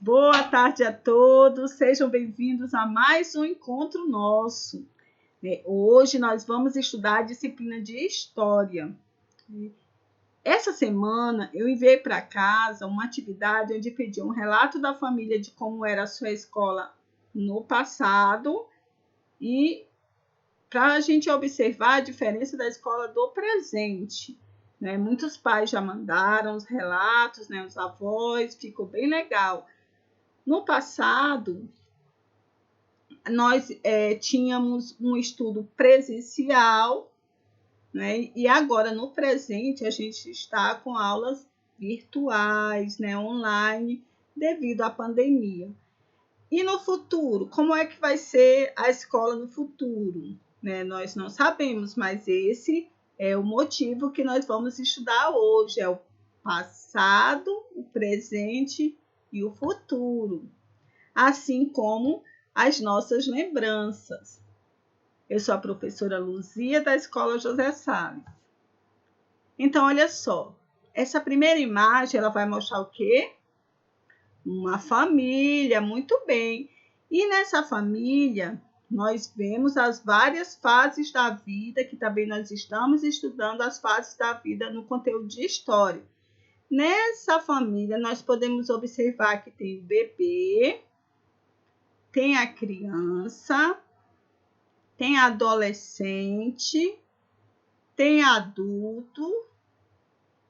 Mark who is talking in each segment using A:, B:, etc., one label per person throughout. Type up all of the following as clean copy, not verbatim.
A: Boa tarde a todos, sejam bem-vindos a mais um encontro nosso. Hoje nós vamos estudar a disciplina de História. Essa semana eu enviei para casa uma atividade onde pedi um relato da família de como era a sua escola no passado e para a gente observar a diferença da escola do presente. Muitos pais já mandaram os relatos, os avós, ficou bem legal. No passado, nós tínhamos um estudo presencial, e agora, no presente, a gente está com aulas virtuais, online, devido à pandemia. E no futuro, como é que vai ser a escola no futuro? Nós não sabemos, mas esse é o motivo que nós vamos estudar hoje, é o passado, o presente e o futuro, assim como as nossas lembranças. Eu sou a professora Luzia, da Escola José Salles. Então, olha só, essa primeira imagem, ela vai mostrar o quê? Uma família, muito bem. E nessa família, nós vemos as várias fases da vida, que também nós estamos estudando as fases da vida no conteúdo de História. Nessa família, nós podemos observar que tem o bebê, tem a criança, tem adolescente, tem adulto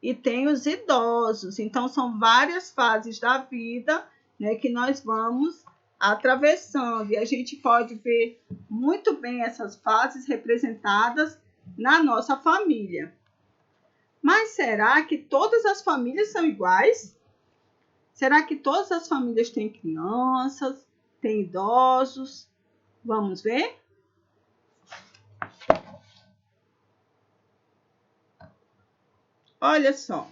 A: e tem os idosos. Então, são várias fases da vida, que nós vamos atravessando. E a gente pode ver muito bem essas fases representadas na nossa família. Mas será que todas as famílias são iguais? Será que todas as famílias têm crianças, têm idosos? Vamos ver? Olha só,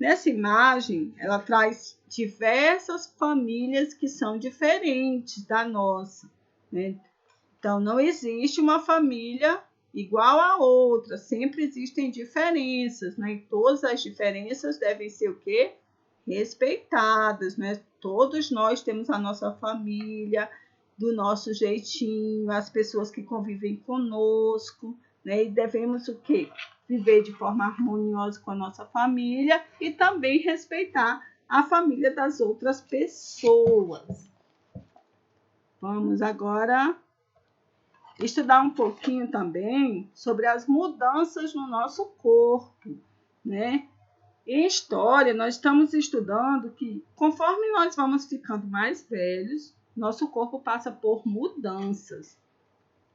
A: nessa imagem, ela traz diversas famílias que são diferentes da nossa, Então, não existe uma família igual a outra, sempre existem diferenças, E todas as diferenças devem ser o quê? Respeitadas, Todos nós temos a nossa família, do nosso jeitinho, as pessoas que convivem conosco, E devemos o quê? Viver de forma harmoniosa com a nossa família e também respeitar a família das outras pessoas. Vamos agora estudar um pouquinho também sobre as mudanças no nosso corpo, Em História, nós estamos estudando que, conforme nós vamos ficando mais velhos, nosso corpo passa por mudanças.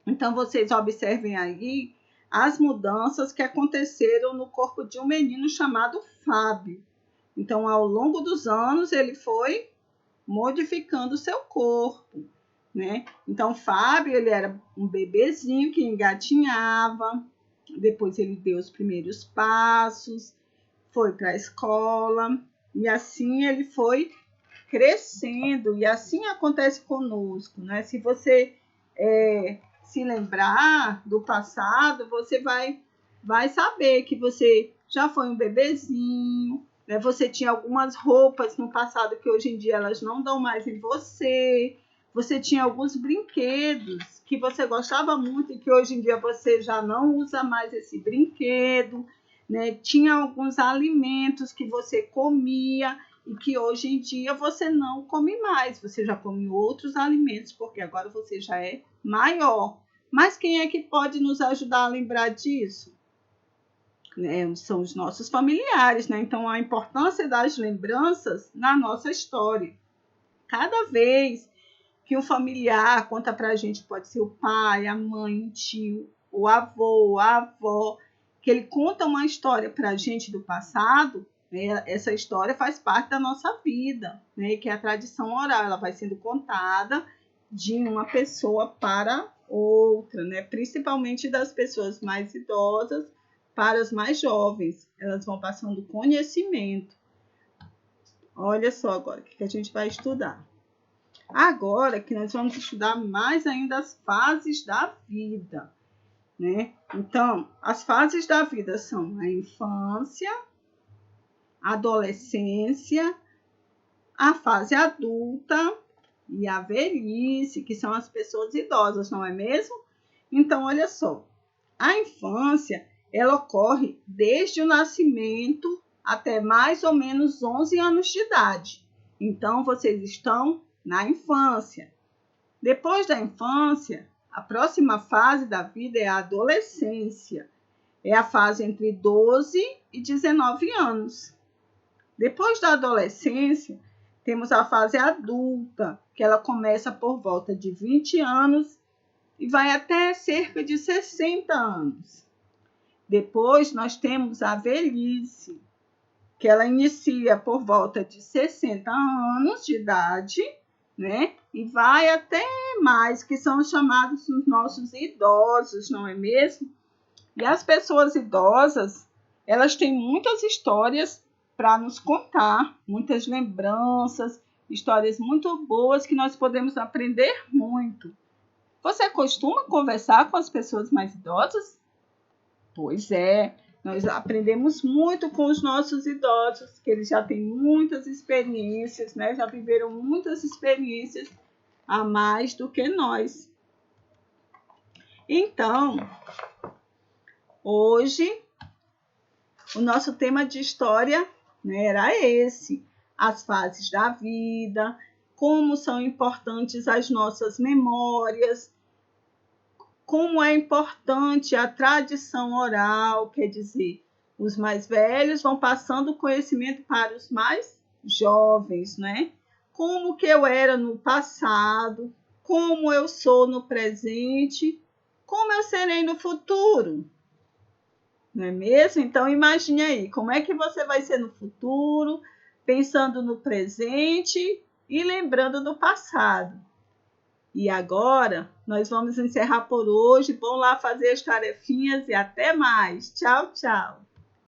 A: Então, vocês observem aí as mudanças que aconteceram no corpo de um menino chamado Fábio. Então, ao longo dos anos, ele foi modificando o seu corpo, Então, Fábio, ele era um bebezinho que engatinhava, depois ele deu os primeiros passos, foi para a escola, e assim ele foi crescendo, e assim acontece conosco, Se você se lembrar do passado, você vai saber que você já foi um bebezinho, Você tinha algumas roupas no passado que hoje em dia elas não dão mais em você. Você tinha alguns brinquedos que você gostava muito e que hoje em dia você já não usa mais esse brinquedo, Tinha alguns alimentos que você comia e que hoje em dia você não come mais. Você já come outros alimentos, porque agora você já é maior. Mas quem é que pode nos ajudar a lembrar disso? São os nossos familiares, Então, a importância das lembranças na nossa história. Cada vez que um familiar conta para a gente, pode ser o pai, a mãe, o tio, o avô, a avó, que ele conta uma história para a gente do passado, essa história faz parte da nossa vida, que é a tradição oral, ela vai sendo contada de uma pessoa para outra, Principalmente das pessoas mais idosas para as mais jovens, elas vão passando conhecimento. Olha só agora o que a gente vai estudar. Agora que nós vamos estudar mais ainda as fases da vida, Então, as fases da vida são a infância, a adolescência, a fase adulta e a velhice, que são as pessoas idosas, não é mesmo? Então, olha só, a infância, ela ocorre desde o nascimento até mais ou menos 11 anos de idade. Então, vocês estão na infância. Depois da infância, a próxima fase da vida é a adolescência. É a fase entre 12 e 19 anos. Depois da adolescência, temos a fase adulta, que ela começa por volta de 20 anos e vai até cerca de 60 anos. Depois nós temos a velhice, que ela inicia por volta de 60 anos de idade, né? E vai até mais, que são chamados os nossos idosos, não é mesmo? E as pessoas idosas, elas têm muitas histórias para nos contar, muitas lembranças, histórias muito boas que nós podemos aprender muito. Você costuma conversar com as pessoas mais idosas? Pois é, nós aprendemos muito com os nossos idosos, que eles já têm muitas experiências, né? Já viveram muitas experiências a mais do que nós. Então, hoje, o nosso tema de história, né, era esse: as fases da vida, como são importantes as nossas memórias, como é importante a tradição oral, quer dizer, os mais velhos vão passando o conhecimento para os mais jovens, né? Como que eu era no passado, como eu sou no presente, como eu serei no futuro. Não é mesmo? Então imagine aí, como é que você vai ser no futuro, pensando no presente e lembrando do passado. E agora, nós vamos encerrar por hoje. Vão lá fazer as tarefinhas e até mais. Tchau, tchau.